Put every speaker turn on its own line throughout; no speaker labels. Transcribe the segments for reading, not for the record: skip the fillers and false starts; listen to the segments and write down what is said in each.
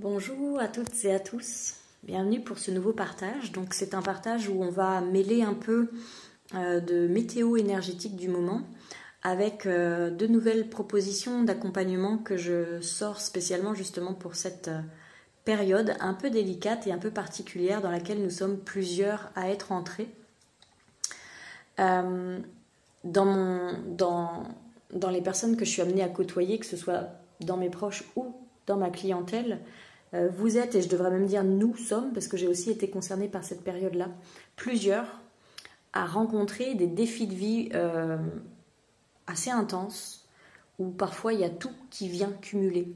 Bonjour à toutes et à tous, bienvenue pour ce nouveau partage. Donc c'est un partage où on va mêler un peu de météo énergétique du moment avec de nouvelles propositions d'accompagnement que je sors spécialement justement pour cette période un peu délicate et un peu particulière dans laquelle nous sommes plusieurs à être entrés. Dans les personnes que je suis amenée à côtoyer, que ce soit dans mes proches ou dans ma clientèle, vous êtes, et je devrais même dire nous sommes, parce que j'ai aussi été concernée par cette période-là, plusieurs à rencontrer des défis de vie assez intenses, où parfois il y a tout qui vient cumuler,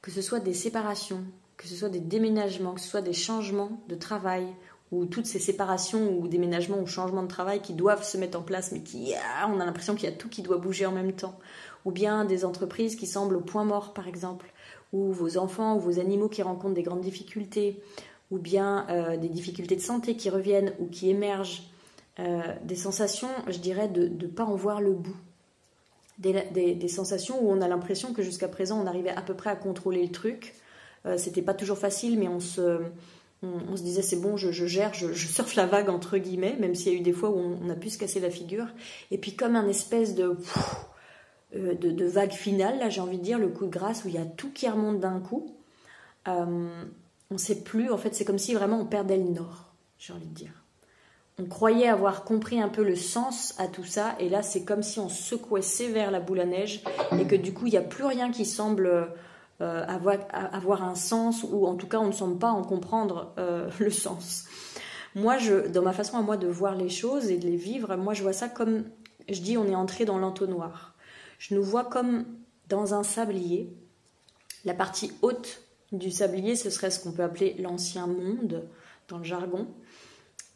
que ce soit des séparations, que ce soit des déménagements, que ce soit des changements de travail, ou toutes ces séparations ou déménagements ou changements de travail qui doivent se mettre en place, mais on a l'impression qu'il y a tout qui doit bouger en même temps, ou bien des entreprises qui semblent au point mort par exemple, ou vos enfants ou vos animaux qui rencontrent des grandes difficultés, ou bien des difficultés de santé qui reviennent ou qui émergent, des sensations, je dirais, de ne pas en voir le bout. Des sensations où on a l'impression que jusqu'à présent on arrivait à peu près à contrôler le truc. C'était pas toujours facile, mais on se disait c'est bon, je gère, je surfe la vague entre guillemets, même s'il y a eu des fois où on a pu se casser la figure. Et puis comme un espèce de vague finale, là j'ai envie de dire, le coup de grâce où il y a tout qui remonte d'un coup. On ne sait plus, en fait c'est comme si vraiment on perdait le nord, j'ai envie de dire. On croyait avoir compris un peu le sens à tout ça, et là c'est comme si on secouait sévère la boule à neige, et que du coup il n'y a plus rien qui semble avoir un sens, ou en tout cas on ne semble pas en comprendre le sens. Moi, dans ma façon à moi de voir les choses et de les vivre, moi je vois ça comme, je dis on est entré dans l'entonnoir. Je nous vois comme dans un sablier. La partie haute du sablier, ce serait ce qu'on peut appeler l'ancien monde dans le jargon.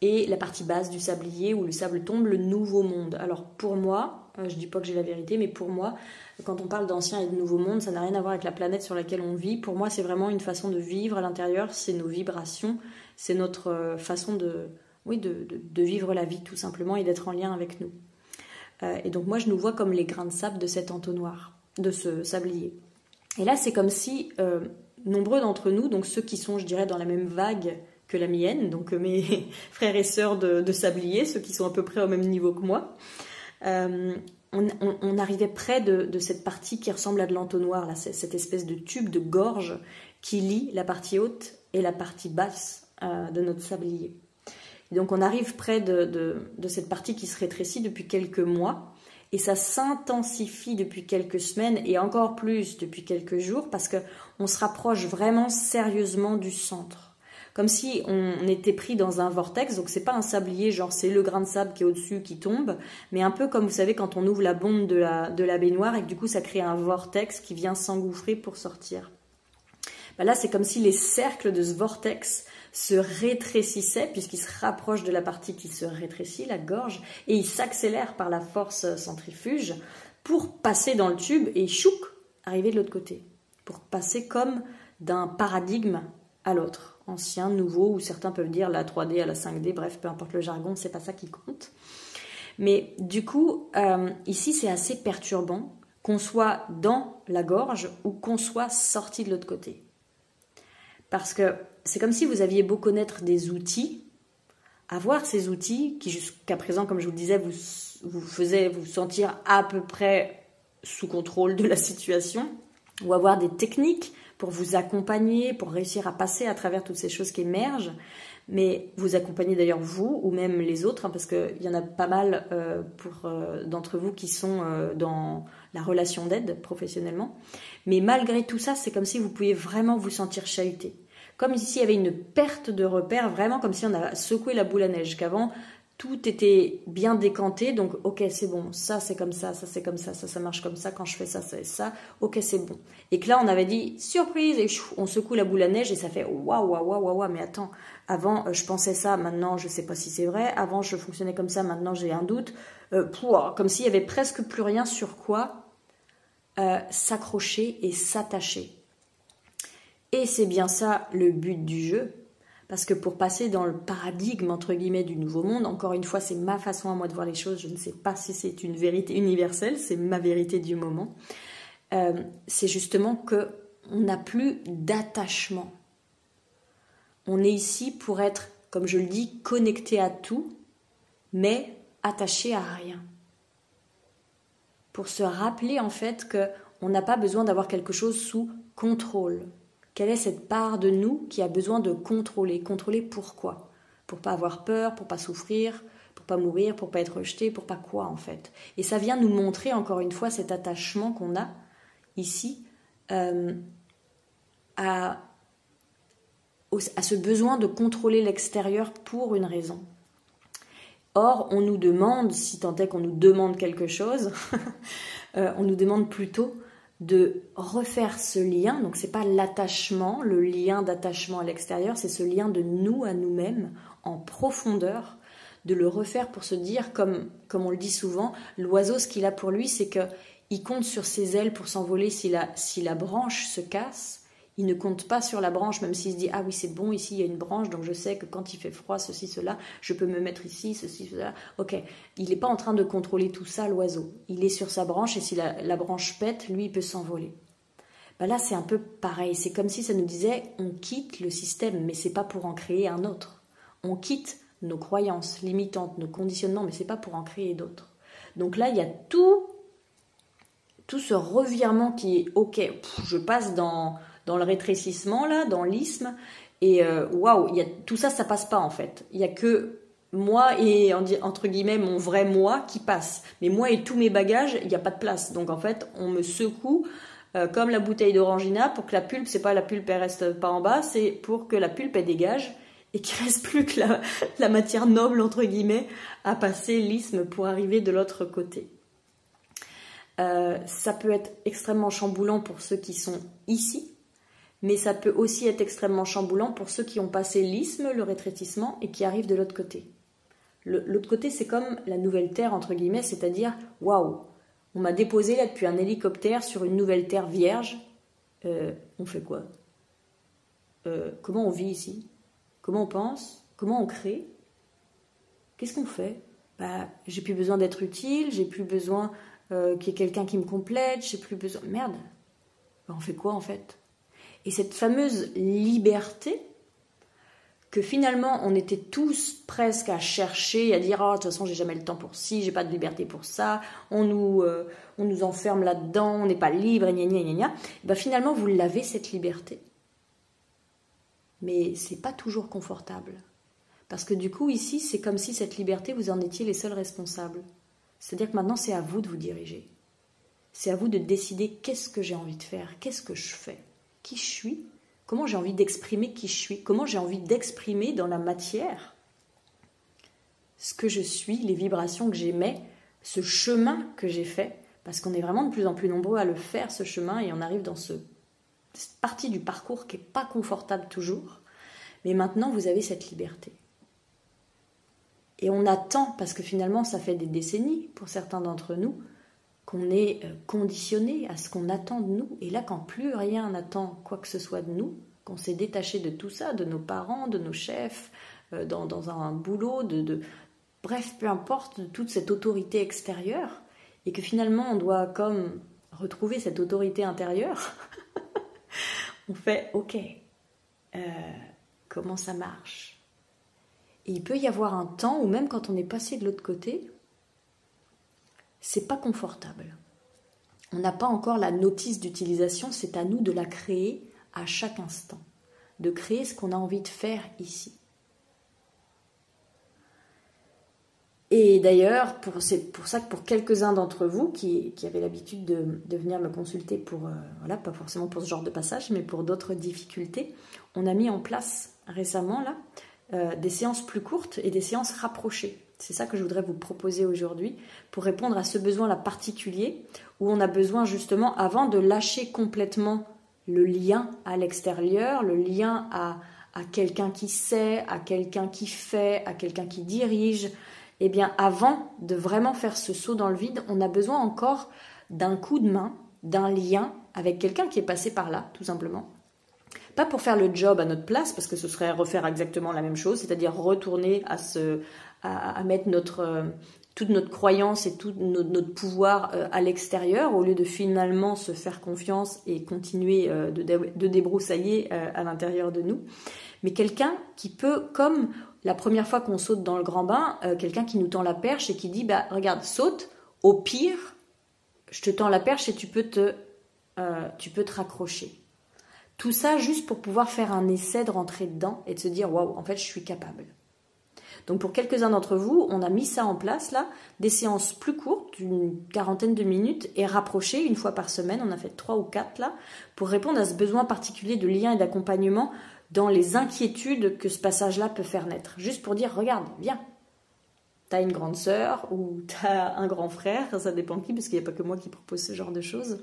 Et la partie basse du sablier où le sable tombe, le nouveau monde. Alors pour moi, je dis pas que j'ai la vérité, mais pour moi, quand on parle d'ancien et de nouveau monde, ça n'a rien à voir avec la planète sur laquelle on vit. Pour moi, c'est vraiment une façon de vivre à l'intérieur, c'est nos vibrations, c'est notre façon de vivre la vie tout simplement et d'être en lien avec nous. Et donc moi, je nous vois comme les grains de sable de cet entonnoir, de ce sablier. Et là, c'est comme si nombreux d'entre nous, donc ceux qui sont, je dirais, dans la même vague que la mienne, donc mes frères et sœurs de sablier, ceux qui sont à peu près au même niveau que moi, on arrivait près de cette partie qui ressemble à de l'entonnoir, là, cette espèce de tube, de gorge qui lie la partie haute et la partie basse de notre sablier. Et donc on arrive près de cette partie qui se rétrécit depuis quelques mois, et ça s'intensifie depuis quelques semaines, et encore plus depuis quelques jours, parce qu'on se rapproche vraiment sérieusement du centre. Comme si on était pris dans un vortex, donc c'est pas un sablier, genre c'est le grain de sable qui est au-dessus qui tombe, mais un peu comme vous savez quand on ouvre la bombe de la baignoire et que du coup ça crée un vortex qui vient s'engouffrer pour sortir. Ben là c'est comme si les cercles de ce vortex se rétrécissaient puisqu'ils se rapprochent de la partie qui se rétrécit, la gorge, et ils s'accélèrent par la force centrifuge pour passer dans le tube et chouc, arriver de l'autre côté, pour passer comme d'un paradigme à l'autre. Ancien, nouveau, ou certains peuvent dire la 3D à la 5D, bref, peu importe le jargon, c'est pas ça qui compte. Mais du coup, ici, c'est assez perturbant qu'on soit dans la gorge ou qu'on soit sorti de l'autre côté. Parce que c'est comme si vous aviez beau connaître des outils, avoir ces outils qui jusqu'à présent, comme je vous le disais, vous faisaient vous sentir à peu près sous contrôle de la situation, ou avoir des techniques pour vous accompagner, pour réussir à passer à travers toutes ces choses qui émergent, mais vous accompagnez d'ailleurs vous, ou même les autres, parce qu'il y en a pas mal d'entre vous qui sont dans la relation d'aide professionnellement, mais malgré tout ça, c'est comme si vous pouviez vraiment vous sentir chahuté, comme s'il y avait une perte de repère, vraiment comme si on a secoué la boule à neige, qu'avant tout était bien décanté, donc ok c'est bon, ça c'est comme ça c'est comme ça marche comme ça, quand je fais ça c'est ça, ok c'est bon. Et que là on avait dit surprise et on secoue la boule à neige et ça fait waouh, mais attends, avant je pensais ça, maintenant je sais pas si c'est vrai, avant je fonctionnais comme ça, maintenant j'ai un doute, comme s'il y avait presque plus rien sur quoi s'accrocher et s'attacher. Et c'est bien ça le but du jeu. Parce que pour passer dans le paradigme, entre guillemets, du nouveau monde, encore une fois, c'est ma façon à moi de voir les choses, je ne sais pas si c'est une vérité universelle, c'est ma vérité du moment, c'est justement que on n'a plus d'attachement. On est ici pour être, comme je le dis, connecté à tout, mais attaché à rien. Pour se rappeler en fait qu'on n'a pas besoin d'avoir quelque chose sous contrôle. Quelle est cette part de nous qui a besoin de contrôler? Contrôler pourquoi? Pour pas avoir peur, pour pas souffrir, pour pas mourir, pour pas être rejeté, pour pas quoi en fait. Et ça vient nous montrer encore une fois cet attachement qu'on a ici à ce besoin de contrôler l'extérieur pour une raison. Or, on nous demande, si tant est qu'on nous demande quelque chose, on nous demande plutôt de refaire ce lien. Donc, c'est pas l'attachement, le lien d'attachement à l'extérieur, c'est ce lien de nous à nous-mêmes en profondeur, de le refaire pour se dire, comme on le dit souvent, l'oiseau, ce qu'il a pour lui, c'est qu'il compte sur ses ailes pour s'envoler si la branche se casse. Il ne compte pas sur la branche, même s'il se dit « Ah oui, c'est bon, ici, il y a une branche, donc je sais que quand il fait froid, ceci, cela, je peux me mettre ici, ceci, cela. » Ok, il n'est pas en train de contrôler tout ça, l'oiseau. Il est sur sa branche, et si la branche pète, lui, il peut s'envoler. Ben là, c'est un peu pareil. C'est comme si ça nous disait « On quitte le système, mais c'est pas pour en créer un autre. On quitte nos croyances limitantes, nos conditionnements, mais c'est pas pour en créer d'autres. » Donc là, il y a tout ce revirement qui est « Ok, je passe dans le rétrécissement, là, dans l'isthme, et waouh, tout ça, ça passe pas en fait. Il n'y a que moi et, entre guillemets, mon vrai moi qui passe. Mais moi et tous mes bagages, il n'y a pas de place. Donc en fait, on me secoue comme la bouteille d'orangina pour que la pulpe, c'est pas la pulpe, elle reste pas en bas, c'est pour que la pulpe, elle dégage et qu'il reste plus que la matière noble, entre guillemets, à passer l'isthme pour arriver de l'autre côté. Ça peut être extrêmement chamboulant pour ceux qui sont ici, mais ça peut aussi être extrêmement chamboulant pour ceux qui ont passé l'isthme, le rétrécissement, et qui arrivent de l'autre côté. L'autre côté, c'est comme la nouvelle terre, entre guillemets, c'est-à-dire, waouh, on m'a déposé là depuis un hélicoptère sur une nouvelle terre vierge. On fait quoi? Comment on vit ici? Comment on pense? Comment on crée? Qu'est-ce qu'on fait? J'ai plus besoin d'être utile, j'ai plus besoin qu'il y ait quelqu'un qui me complète, j'ai plus besoin... Merde, on fait quoi en fait? Et cette fameuse liberté que finalement on était tous presque à chercher, à dire « Oh, de toute façon j'ai jamais le temps pour ci, j'ai pas de liberté pour ça, on nous enferme là-dedans, on n'est pas libre, et gna gna gna gna. » Finalement vous l'avez cette liberté. Mais c'est pas toujours confortable. Parce que du coup ici c'est comme si cette liberté vous en étiez les seuls responsables. C'est-à-dire que maintenant c'est à vous de vous diriger. C'est à vous de décider qu'est-ce que j'ai envie de faire, qu'est-ce que je fais. Qui je suis, comment j'ai envie d'exprimer qui je suis, comment j'ai envie d'exprimer dans la matière ce que je suis, les vibrations que j'émets, ce chemin que j'ai fait, parce qu'on est vraiment de plus en plus nombreux à le faire, ce chemin, et on arrive dans cette partie du parcours qui n'est pas confortable toujours, mais maintenant vous avez cette liberté. Et on attend, parce que finalement ça fait des décennies pour certains d'entre nous, qu'on est conditionné à ce qu'on attend de nous. Et là, quand plus rien n'attend quoi que ce soit de nous, qu'on s'est détaché de tout ça, de nos parents, de nos chefs, dans un boulot, bref, peu importe, de toute cette autorité extérieure, et que finalement on doit comme retrouver cette autorité intérieure, on fait « Ok, comment ça marche ?» Et il peut y avoir un temps où même quand on est passé de l'autre côté, c'est pas confortable. On n'a pas encore la notice d'utilisation, c'est à nous de la créer à chaque instant, de créer ce qu'on a envie de faire ici. Et d'ailleurs, c'est pour ça que pour quelques-uns d'entre vous qui avaient l'habitude de venir me consulter pour, pas forcément pour ce genre de passage, mais pour d'autres difficultés, on a mis en place récemment des séances plus courtes et des séances rapprochées. C'est ça que je voudrais vous proposer aujourd'hui pour répondre à ce besoin-là particulier où on a besoin justement, avant de lâcher complètement le lien à l'extérieur, le lien à quelqu'un qui sait, à quelqu'un qui fait, à quelqu'un qui dirige, eh bien avant de vraiment faire ce saut dans le vide, on a besoin encore d'un coup de main, d'un lien avec quelqu'un qui est passé par là, tout simplement. Pas pour faire le job à notre place, parce que ce serait refaire exactement la même chose, c'est-à-dire retourner à mettre toute notre croyance et tout notre pouvoir à l'extérieur, au lieu de finalement se faire confiance et continuer de débroussailler à l'intérieur de nous. Mais quelqu'un qui peut, comme la première fois qu'on saute dans le grand bain, quelqu'un qui nous tend la perche et qui dit « regarde, saute, au pire, je te tends la perche et tu peux te raccrocher ». Tout ça juste pour pouvoir faire un essai de rentrer dedans et de se dire « waouh, en fait, je suis capable ». Donc pour quelques-uns d'entre vous, on a mis ça en place là, des séances plus courtes, d'une quarantaine de minutes et rapprochées une fois par semaine. On a fait 3 ou 4 là, pour répondre à ce besoin particulier de lien et d'accompagnement dans les inquiétudes que ce passage-là peut faire naître. Juste pour dire, regarde, viens, t'as une grande sœur ou t'as un grand frère, ça dépend qui, parce qu'il n'y a pas que moi qui propose ce genre de choses,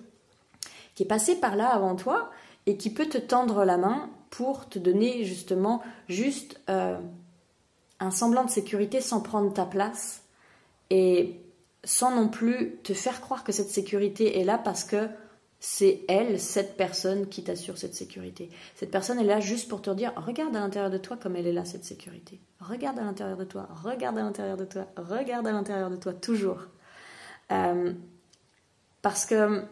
qui est passé par là avant toi et qui peut te tendre la main pour te donner justement juste un semblant de sécurité sans prendre ta place et sans non plus te faire croire que cette sécurité est là parce que c'est elle, cette personne qui t'assure cette sécurité. Cette personne est là juste pour te dire, regarde à l'intérieur de toi comme elle est là, cette sécurité. Regarde à l'intérieur de toi, regarde à l'intérieur de toi, regarde à l'intérieur de toi, toujours. Parce que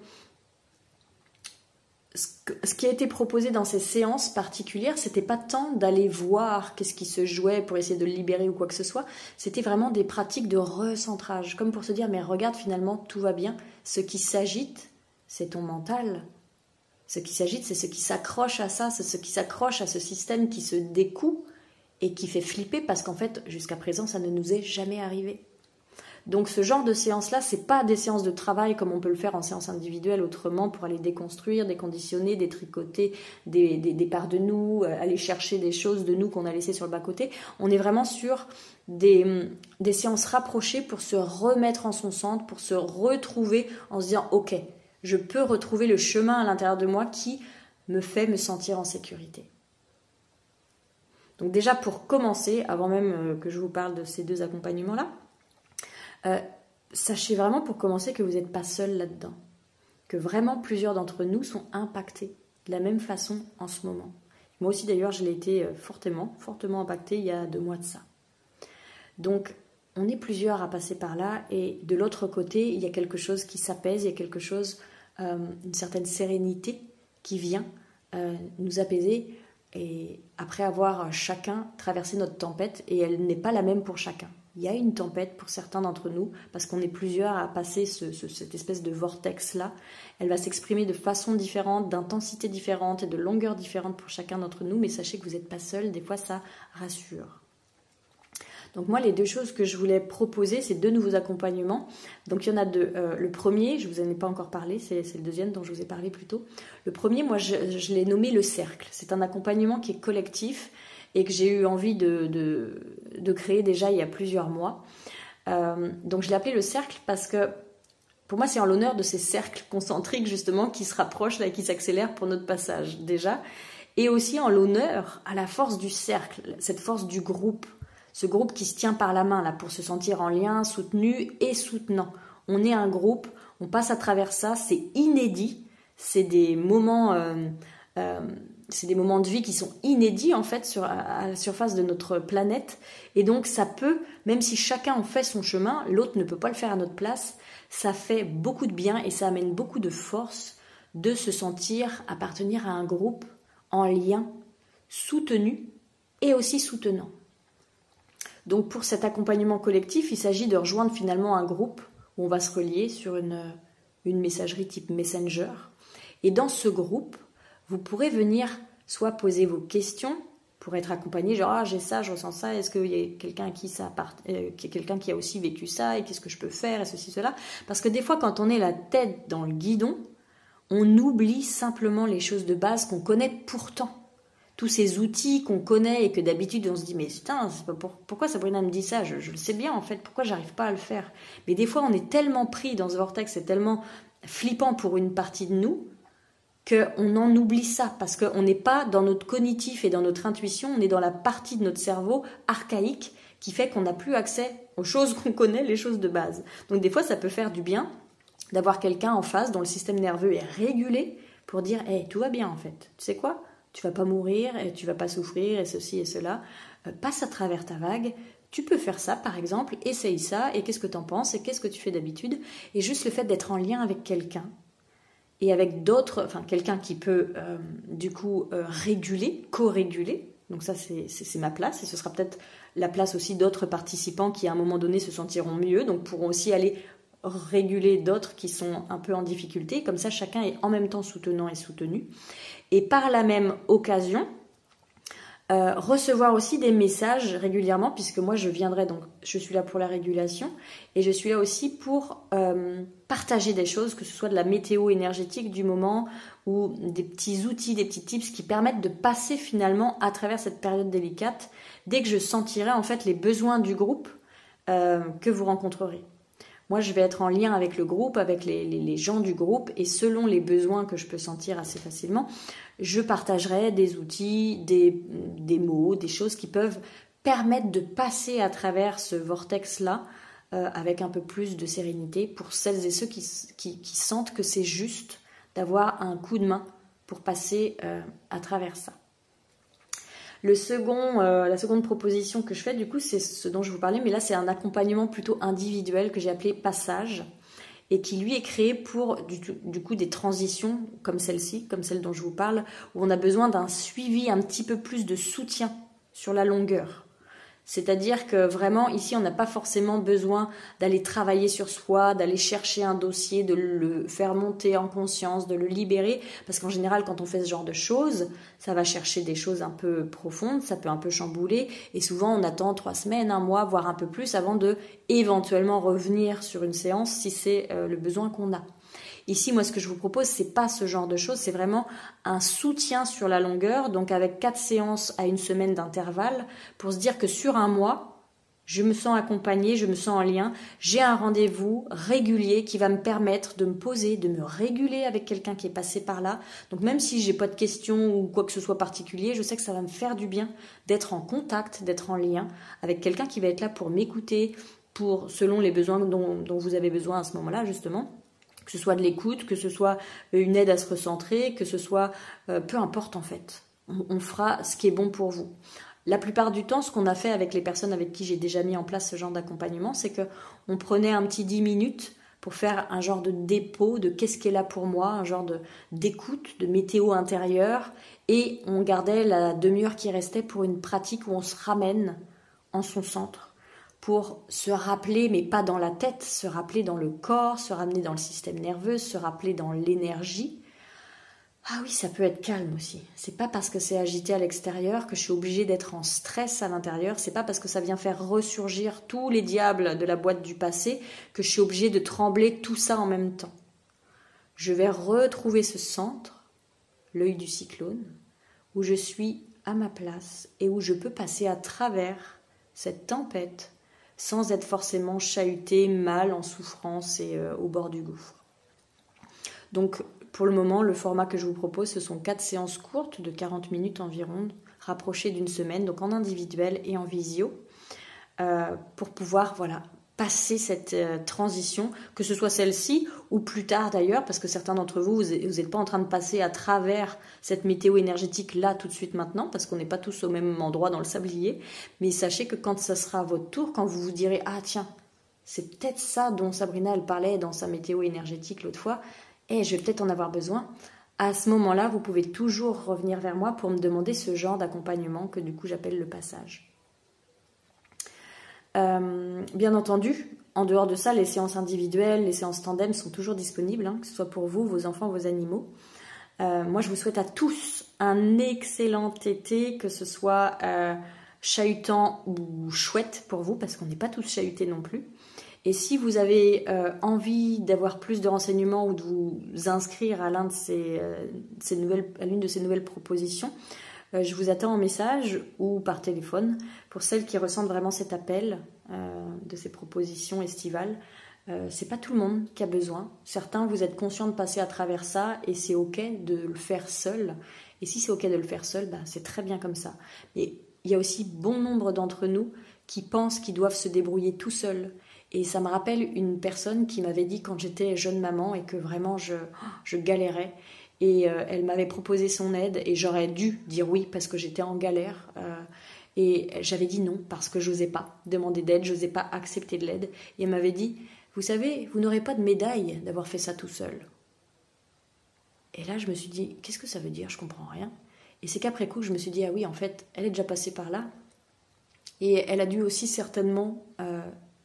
ce qui a été proposé dans ces séances particulières, c'était pas tant d'aller voir qu'est-ce qui se jouait pour essayer de le libérer ou quoi que ce soit, c'était vraiment des pratiques de recentrage, comme pour se dire, mais regarde, finalement, tout va bien. Ce qui s'agite, c'est ton mental. Ce qui s'agite, c'est ce qui s'accroche à ça, c'est ce qui s'accroche à ce système qui se découd et qui fait flipper parce qu'en fait, jusqu'à présent, ça ne nous est jamais arrivé. Donc ce genre de séances-là, c'est pas des séances de travail comme on peut le faire en séance individuelle autrement pour aller déconstruire, déconditionner, détricoter des parts de nous, aller chercher des choses de nous qu'on a laissées sur le bas-côté. On est vraiment sur des séances rapprochées pour se remettre en son centre, pour se retrouver en se disant « Ok, je peux retrouver le chemin à l'intérieur de moi qui me fait me sentir en sécurité. » Donc déjà pour commencer, avant même que je vous parle de ces 2 accompagnements-là, sachez vraiment pour commencer que vous n'êtes pas seul là-dedans, que vraiment plusieurs d'entre nous sont impactés de la même façon en ce moment. Moi aussi d'ailleurs je l'ai été fortement impactée il y a 2 mois de ça. Donc on est plusieurs à passer par là et de l'autre côté il y a quelque chose qui s'apaise, il y a quelque chose, une certaine sérénité qui vient nous apaiser et après avoir chacun traversé notre tempête et elle n'est pas la même pour chacun. Il y a une tempête pour certains d'entre nous, parce qu'on est plusieurs à passer cette espèce de vortex-là. Elle va s'exprimer de façon différente, d'intensité différente et de longueur différente pour chacun d'entre nous, mais sachez que vous n'êtes pas seul, des fois ça rassure. Donc moi, les 2 choses que je voulais proposer, c'est 2 nouveaux accompagnements. Donc il y en a 2. Le premier, je ne vous en ai pas encore parlé, c'est le deuxième dont je vous ai parlé plus tôt. Le premier, moi, je l'ai nommé le cercle. C'est un accompagnement qui est collectif, et que j'ai eu envie de créer déjà il y a plusieurs mois. Donc je l'ai appelé le cercle parce que pour moi c'est en l'honneur de ces cercles concentriques justement qui se rapprochent là, et qui s'accélèrent pour notre passage déjà, et aussi en l'honneur à la force du cercle, cette force du groupe, ce groupe qui se tient par la main là pour se sentir en lien, soutenu et soutenant. On est un groupe, on passe à travers ça, c'est inédit, c'est des moments de vie qui sont inédits en fait à la surface de notre planète et donc ça peut, même si chacun en fait son chemin, l'autre ne peut pas le faire à notre place, ça fait beaucoup de bien et ça amène beaucoup de force de se sentir appartenir à un groupe en lien, soutenu et aussi soutenant. Donc pour cet accompagnement collectif, il s'agit de rejoindre finalement un groupe où on va se relier sur une messagerie type Messenger et dans ce groupe, vous pourrez venir soit poser vos questions pour être accompagné, genre j'ai ça, je ressens ça, est-ce qu'il y a quelqu'un quelqu'un qui a aussi vécu ça et qu'est-ce que je peux faire et ceci, cela. Parce que des fois quand on est la tête dans le guidon, on oublie simplement les choses de base qu'on connaît pourtant. Tous ces outils qu'on connaît et que d'habitude on se dit mais putain, pourquoi Sabrina me dit ça, je le sais bien en fait, pourquoi j'arrive pas à le faire. Mais des fois on est tellement pris dans ce vortex, c'est tellement flippant pour une partie de nous qu'on en oublie ça, parce qu'on n'est pas dans notre cognitif et dans notre intuition, on est dans la partie de notre cerveau archaïque qui fait qu'on n'a plus accès aux choses qu'on connaît, les choses de base. Donc des fois, ça peut faire du bien d'avoir quelqu'un en face dont le système nerveux est régulé pour dire « Hey, tout va bien en fait, tu sais quoi ? Tu vas pas mourir, et tu vas pas souffrir, et ceci et cela. Passe à travers ta vague, Tu peux faire ça, par exemple, essaye ça, et qu'est-ce que tu en penses, et qu'est-ce que tu fais d'habitude. Et juste le fait d'être en lien avec quelqu'un, et avec d'autres, enfin quelqu'un qui peut réguler, co-réguler. Donc ça, c'est ma place, et ce sera peut-être la place aussi d'autres participants qui, à un moment donné, se sentiront mieux, donc pourront aussi aller réguler d'autres qui sont un peu en difficulté. Comme ça, chacun est en même temps soutenant et soutenu. Et par la même occasion, recevoir aussi des messages régulièrement, puisque moi je viendrai, donc je suis là pour la régulation, et je suis là aussi pour partager des choses, que ce soit de la météo énergétique du moment, ou des petits outils, des petits tips qui permettent de passer finalement à travers cette période délicate, dès que je sentirai en fait les besoins du groupe que vous rencontrerez. Moi, je vais être en lien avec le groupe, avec les gens du groupe, et selon les besoins que je peux sentir assez facilement, je partagerai des outils, des mots, des choses qui peuvent permettre de passer à travers ce vortex-là avec un peu plus de sérénité pour celles et ceux qui sentent que c'est juste d'avoir un coup de main pour passer à travers ça. La seconde proposition que je fais, du coup, c'est ce dont je vous parlais, mais là, c'est un accompagnement plutôt individuel que j'ai appelé Passage, et qui, lui, est créé pour, du coup, des transitions comme celle-ci, comme celle dont je vous parle, où on a besoin d'un suivi, un petit peu plus de soutien sur la longueur. C'est-à-dire que vraiment, ici, on n'a pas forcément besoin d'aller travailler sur soi, d'aller chercher un dossier, de le faire monter en conscience, de le libérer. Parce qu'en général, quand on fait ce genre de choses, ça va chercher des choses un peu profondes, ça peut un peu chambouler. Et souvent, on attend 3 semaines, 1 mois, voire un peu plus avant de éventuellement revenir sur une séance si c'est le besoin qu'on a. Ici, moi, ce que je vous propose, c'est pas ce genre de choses, c'est vraiment un soutien sur la longueur, donc avec 4 séances à 1 semaine d'intervalle, pour se dire que sur 1 mois, je me sens accompagnée, je me sens en lien, j'ai un rendez-vous régulier qui va me permettre de me poser, de me réguler avec quelqu'un qui est passé par là. Donc même si j'ai pas de questions ou quoi que ce soit particulier, je sais que ça va me faire du bien d'être en contact, d'être en lien avec quelqu'un qui va être là pour m'écouter, selon les besoins dont vous avez besoin à ce moment-là, justement. Que ce soit de l'écoute, que ce soit une aide à se recentrer, que ce soit... peu importe en fait. On fera ce qui est bon pour vous. La plupart du temps, ce qu'on a fait avec les personnes avec qui j'ai déjà mis en place ce genre d'accompagnement, c'est qu'on prenait un petit 10 minutes pour faire un genre de dépôt de qu'est-ce qui est là pour moi, un genre d'écoute, de météo intérieure, et on gardait la demi-heure qui restait pour une pratique où on se ramène en son centre, pour se rappeler, mais pas dans la tête, se rappeler dans le corps, se ramener dans le système nerveux, se rappeler dans l'énergie. Ah oui, ça peut être calme aussi. C'est pas parce que c'est agité à l'extérieur que je suis obligée d'être en stress à l'intérieur. C'est pas parce que ça vient faire ressurgir tous les diables de la boîte du passé que je suis obligée de trembler tout ça en même temps. Je vais retrouver ce centre, l'œil du cyclone, où je suis à ma place et où je peux passer à travers cette tempête sans être forcément chahutée, mal, en souffrance et au bord du gouffre. Donc, pour le moment, le format que je vous propose, ce sont 4 séances courtes de 40 minutes environ, rapprochées d'1 semaine, donc en individuel et en visio, pour pouvoir passer cette transition, que ce soit celle-ci ou plus tard d'ailleurs, parce que certains d'entre vous n'êtes pas en train de passer à travers cette météo énergétique là tout de suite maintenant, parce qu'on n'est pas tous au même endroit dans le sablier, mais sachez que quand ça sera à votre tour, quand vous vous direz « Ah tiens, c'est peut-être ça dont Sabrina elle parlait dans sa météo énergétique l'autre fois, et je vais peut-être en avoir besoin », à ce moment-là, vous pouvez toujours revenir vers moi pour me demander ce genre d'accompagnement que du coup j'appelle le passage. Bien entendu, en dehors de ça, les séances individuelles, les séances tandem sont toujours disponibles, que ce soit pour vous, vos enfants, vos animaux. Moi, je vous souhaite à tous un excellent été, que ce soit chahutant ou chouette pour vous, parce qu'on n'est pas tous chahutés non plus. Et si vous avez envie d'avoir plus de renseignements ou de vous inscrire à l'une de ces nouvelles propositions, je vous attends en message ou par téléphone pour celles qui ressentent vraiment cet appel de ces propositions estivales. C'est pas tout le monde qui a besoin. Certains, vous êtes conscients de passer à travers ça et c'est ok de le faire seul. Et si c'est ok de le faire seul, c'est très bien comme ça. Mais il y a aussi bon nombre d'entre nous qui pensent qu'ils doivent se débrouiller tout seuls. Et ça me rappelle une personne qui m'avait dit quand j'étais jeune maman et que vraiment je galérais. Et elle m'avait proposé son aide et j'aurais dû dire oui parce que j'étais en galère. Et j'avais dit non parce que j'osais pas demander d'aide, j'osais pas accepter de l'aide. Et elle m'avait dit, vous savez, vous n'aurez pas de médaille d'avoir fait ça tout seul. Et là, je me suis dit, qu'est-ce que ça veut dire? Je comprends rien. Et c'est qu'après coup, je me suis dit, ah oui, en fait, elle est déjà passée par là. Et elle a dû aussi certainement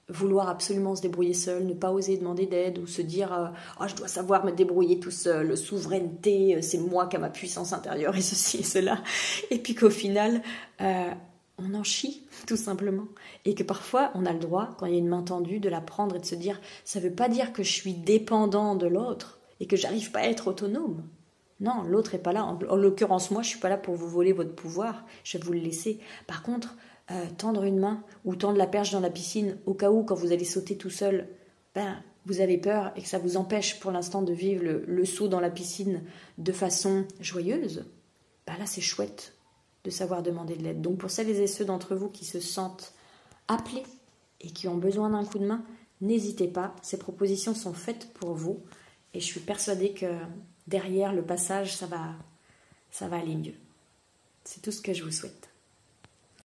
vouloir absolument se débrouiller seule, ne pas oser demander d'aide ou se dire oh, je dois savoir me débrouiller tout seul, souveraineté, c'est moi qui ai ma puissance intérieure et ceci et cela. Et puis qu'au final, on en chie tout simplement. Et que parfois, on a le droit, quand il y a une main tendue, de la prendre et de se dire ça ne veut pas dire que je suis dépendant de l'autre et que j'arrive pas à être autonome. Non, l'autre n'est pas là. En l'occurrence, moi, je ne suis pas là pour vous voler votre pouvoir. Je vais vous le laisser. Par contre, tendre une main ou tendre la perche dans la piscine au cas où, quand vous allez sauter tout seul, vous avez peur et que ça vous empêche pour l'instant de vivre le saut dans la piscine de façon joyeuse, là, c'est chouette de savoir demander de l'aide. Donc, pour celles et ceux d'entre vous qui se sentent appelés et qui ont besoin d'un coup de main, n'hésitez pas. Ces propositions sont faites pour vous. Et je suis persuadée que derrière le passage, ça va aller mieux. C'est tout ce que je vous souhaite.